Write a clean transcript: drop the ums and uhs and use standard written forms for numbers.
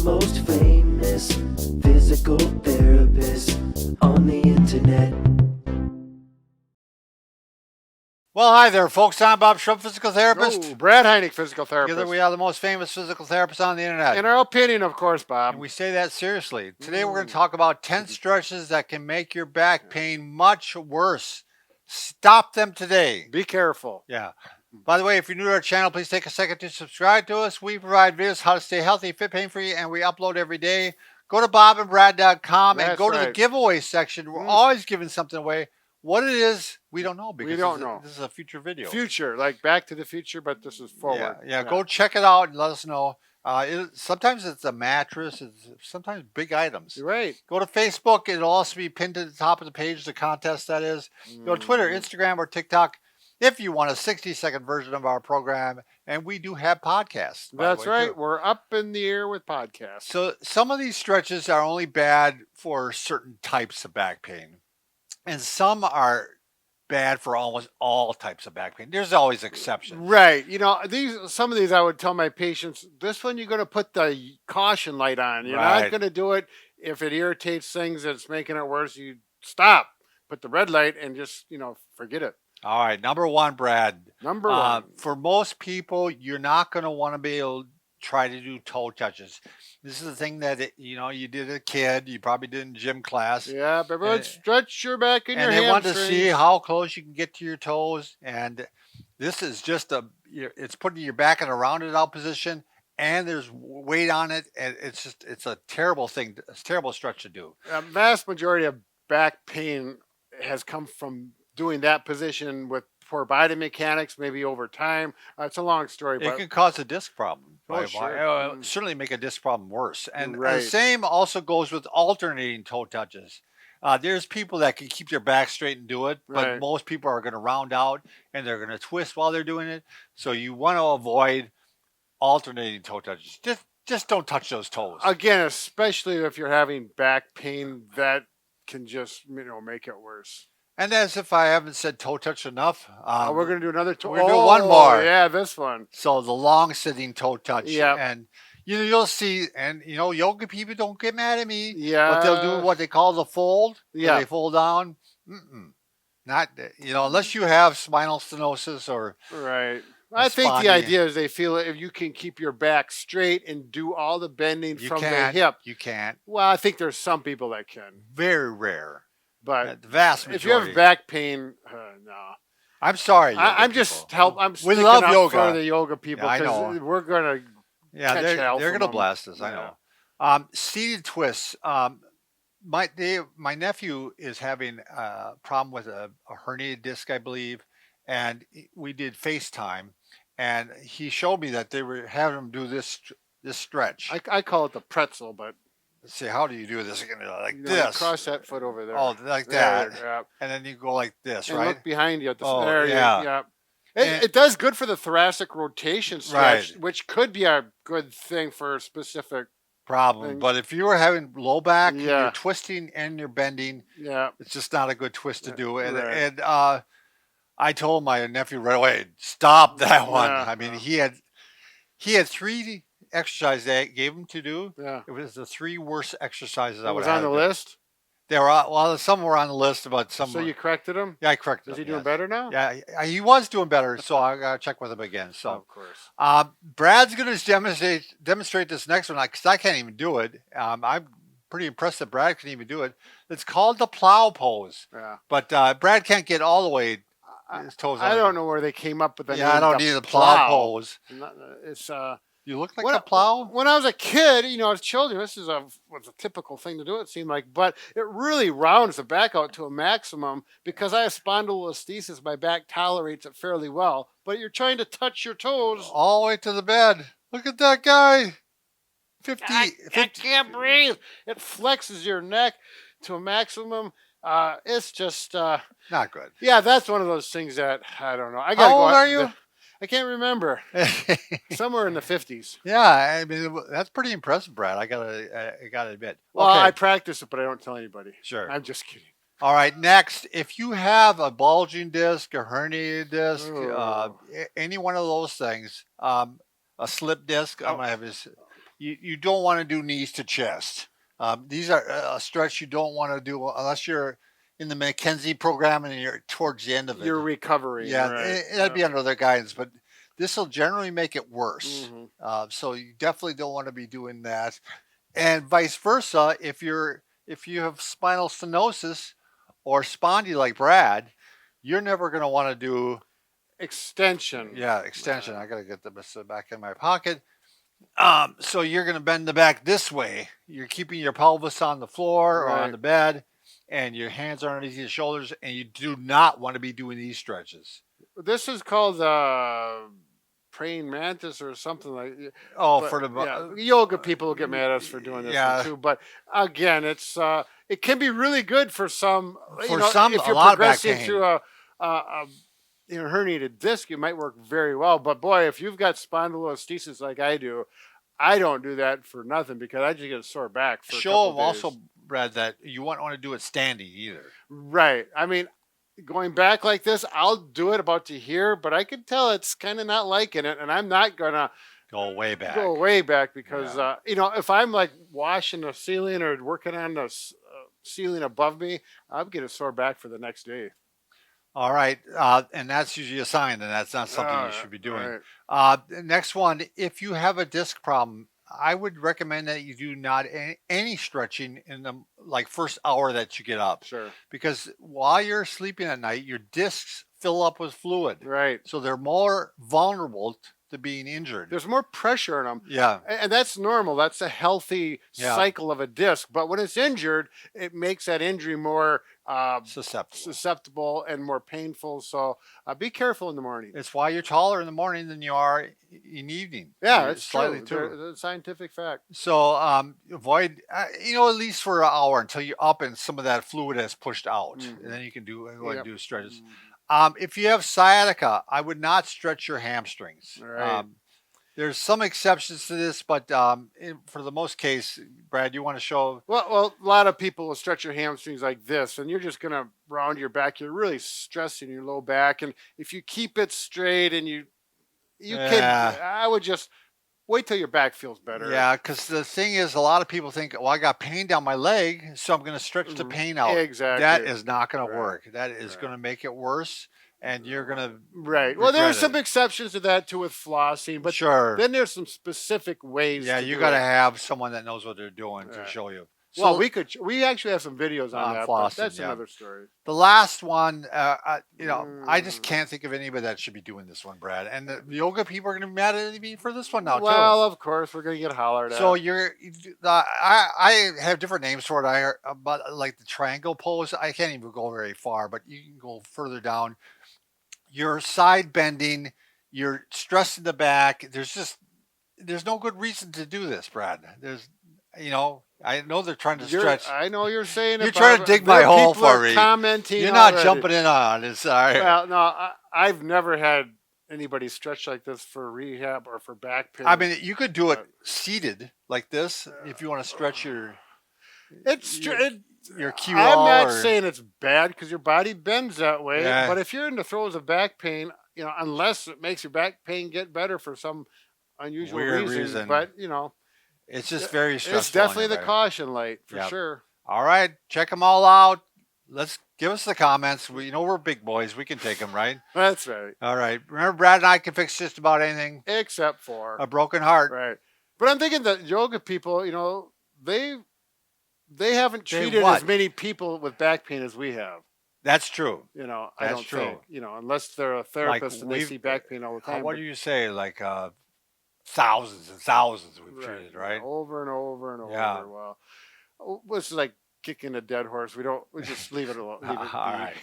most famous physical therapist on the internet. Well, hi there, folks. I'm Bob Schrupp, physical therapist. Oh, Brad Heineck, physical therapist. Together we are the most famous physical therapists on the internet. In our opinion, of course, Bob. And we say that seriously. Today we're going to talk about 10 stretches that can make your back pain much worse. Stop them today. Be careful. Yeah. By the way, if you're new to our channel, please take a second to subscribe to us. We provide videos how to stay healthy, fit, pain-free, and we upload every day. Go to bobandbrad.com and go to the giveaway section. We're always giving something away. What it is, we don't know because we don't know. This is a future video. Future, like Back to the Future, but this is forward. Yeah. Go check it out and let us know. Sometimes it's a mattress. It's sometimes big items. You're right. Go to Facebook. It'll also be pinned to the top of the page, the contest that is. Go to Twitter, Instagram, or TikTok if you want a 60-second version of our program. And we do have podcasts. That's right. Too. We're up in the air with podcasts. So some of these stretches are only bad for certain types of back pain. And some are bad for almost all types of back pain. There's always exceptions. Right. You know, some of these I would tell my patients, this one you're going to put the caution light on. You're not going to do it if it irritates things that's making it worse. You stop, put the red light, and just, forget it. All right. Number one, Brad. Number one. For most people, you're not going to want to be able to try to do toe touches. This is the thing that, you did as a kid. You probably did in gym class. Yeah, but everyone stretch your back and your hamstrings. And they want to see how close you can get to your toes. And this is just it's putting your back in a rounded out position. And there's weight on it. And it's a terrible thing. It's a terrible stretch to do. A vast majority of back pain has come from doing that position with poor body mechanics, maybe over time. It's a long story. It can cause a disc problem. Sure. Certainly make a disc problem worse. And the same also goes with alternating toe touches. There's people that can keep their back straight and do it, but most people are going to round out and they're going to twist while they're doing it. So you want to avoid alternating toe touches. Just don't touch those toes. Again, especially if you're having back pain, that can just make it worse. And as if I haven't said toe touch enough, we're going to do another toe. We're going to do one more. Yeah, this one. So the long sitting toe touch. Yeah. And you'll see, and yoga people don't get mad at me. Yeah. But they'll do what they call the fold. Yeah. They fold down. Not, unless you have spinal stenosis or. Right. I think the idea is they feel if you can keep your back straight and do all the bending from the hip. You can't. Well, I think there's some people that can. Very rare. But the vast majority. If you have back pain, no. I'm sorry. I'm just help. I'm we love up yoga for the yoga people. Yeah, I know. We're gonna. Yeah, they're gonna blast us. I know. Seated twists. My nephew is having a problem with a herniated disc, I believe, and we did FaceTime, and he showed me that they were having him do this stretch. I call it the pretzel, but. Let's see, how do you do this? Like this. Cross that foot over there. Oh, like that. Yeah. And then you go like this, and right? Look behind you at the there. Yeah. It does good for the thoracic rotation stretch, which could be a good thing for a specific problem. thing. But if you were having low back, you're twisting and you're bending, it's just not a good twist to do. And I told my nephew right away, stop that one. I mean, he had 3 exercises they gave him to do. Yeah. It was the 3 worst exercises I would have. Was on the list? They were some were on the list, but some. So you corrected him? Yeah, I corrected him. Is he doing better now? Yeah, he was doing better. So I gotta check with him again. So of course. Brad's gonna demonstrate this next one because I can't even do it. I'm pretty impressed that Brad can even do it. It's called the Plow Pose. Yeah. But Brad can't get all the way. His toes. I don't know where they came up with that. Yeah, I don't need the Plow Pose. It's You look like a plow? When I was a kid, as children, this was a typical thing to do, it seemed like. But it really rounds the back out to a maximum because I have spondylolisthesis. My back tolerates it fairly well. But you're trying to touch your toes. All the way to the bed. Look at that guy. 50. I can't breathe. It flexes your neck to a maximum. It's just... not good. Yeah, that's one of those things that, I don't know. How old are you? I can't remember. Somewhere in the 50s. Yeah, I mean, that's pretty impressive, Brad. I gotta admit. Well, I practice it, but I don't tell anybody. Sure. I'm just kidding. All right, next, if you have a bulging disc, a herniated disc, any one of those things, a slip disc, I'm gonna have his you don't want to do knees to chest. These are a stretch you don't want to do unless you're in the McKenzie program and you're towards the end of it. You're recovering. Yeah, Right. that'd be under their guidance, but this will generally make it worse. Mhm. So you definitely don't want to be doing that, and vice versa. If you have spinal stenosis or spondy like Brad, you're never going to want to do Extension. extension. I got to get this back in my pocket. So you're going to bend the back this way. You're keeping your pelvis on the floor or on Right. the bed, and your hands are underneath your shoulders, and you do not want to be doing these stretches. This is called praying mantis or something like. Oh, But, for the yeah, yoga people will get mad at us for doing this yeah. one too. But again, it can be really good for some. For some, if a you're lot of back progressing pain. through a herniated disc, it might work very well. But boy, if you've got spondylolisthesis like I do, I don't do that for nothing because I just get a sore back. For a show couple them also, days. Brad, that you won't want to do it standing either. Right. I mean, going back like this, I'll do it about to here, but I can tell it's kind of not liking it, and I'm not gonna Go way back. go way back because Yeah. if I'm like washing the ceiling or working on the ceiling above me, I'll get a sore back for the next day. All right, and that's usually a sign that that's not something you should be doing. Right. The next one, if you have a disc problem, I would recommend that you do not any stretching in the first hour that you get up, Sure. because while you're sleeping at night, your discs fill up with fluid, Right. so they're more vulnerable to being injured. There's more pressure on them. Yeah, And that's normal. That's a healthy Yeah. cycle of a disc. But when it's injured, it makes that injury more susceptible and more painful. So be careful in the morning. it's why you're taller in the morning than you are in the evening. Yeah, You're it's slightly true. too. It's a scientific fact. So avoid, at least for an hour until you're up and some of that fluid has pushed out, Mhm. and then you can go ahead and Yep. do stretches. Mhm. If you have sciatica, I would not stretch your hamstrings. Right. There's some exceptions to this, but for the most case, Brad, you want to show? Well, a lot of people will stretch your hamstrings like this, and you're just going to round your back. You're really stressing your low back, and if you keep it straight and you Yeah. can, I would just wait till your back feels better. Yeah, because the thing is, a lot of people think, well, I got pain down my leg, so I'm going to stretch the pain out. Exactly. That is not going to Right. work. That is Right. going to make it worse, and you're going to Right. Well, there's regret some it. exceptions to that too with flossing, but Sure. then there's some specific ways. Yeah, to you do got to it. have someone that knows what they're doing to Right. show you. Well, So we actually have some videos on that, but flossing, that's yeah. another story. the last one, I just Mm. can't think of anybody that should be doing this one, Brad. And the yoga people are going to be mad at me for this one now Well, of course, we're gonna get hollered too. at. So I have different names for it. But like the triangle pose, I can't even go very far, but you can go further down. You're side bending, you're stressing the back. There's no good reason to do this, Brad. I know they're trying to stretch. I know you're saying You're it, trying to but dig there my are hole people are for me. Commenting. You're not already. jumping in on it. Sorry. Well, no, I've never had anybody stretch like this for rehab or for back pain. I mean, you could do it But- seated like this if you want to stretch your it's your- your cue. I'm not saying it's bad because your body bends that way. Yeah. But if you're in the throes of back pain, unless it makes your back pain get better for some unusual Weird reason, reason. but it's just very stressful. it's definitely on the your body. caution light for Yep. sure. All right, check them all out. Let's give us the comments. We're big boys. We can take them, right? That's right. All right. Remember, Brad and I can fix just about anything. Except for A broken heart. right. But I'm thinking that yoga people, they haven't They treated what? as many people with back pain as we have. That's true. I That's don't true. think, unless they're a therapist and they we've- see back pain all the time. What but- do you say? Thousands and thousands we've Right, treated, right? Over and over and over. Yeah. Well, this is like kicking a dead horse. We just leave it alone. Leave it All be. right.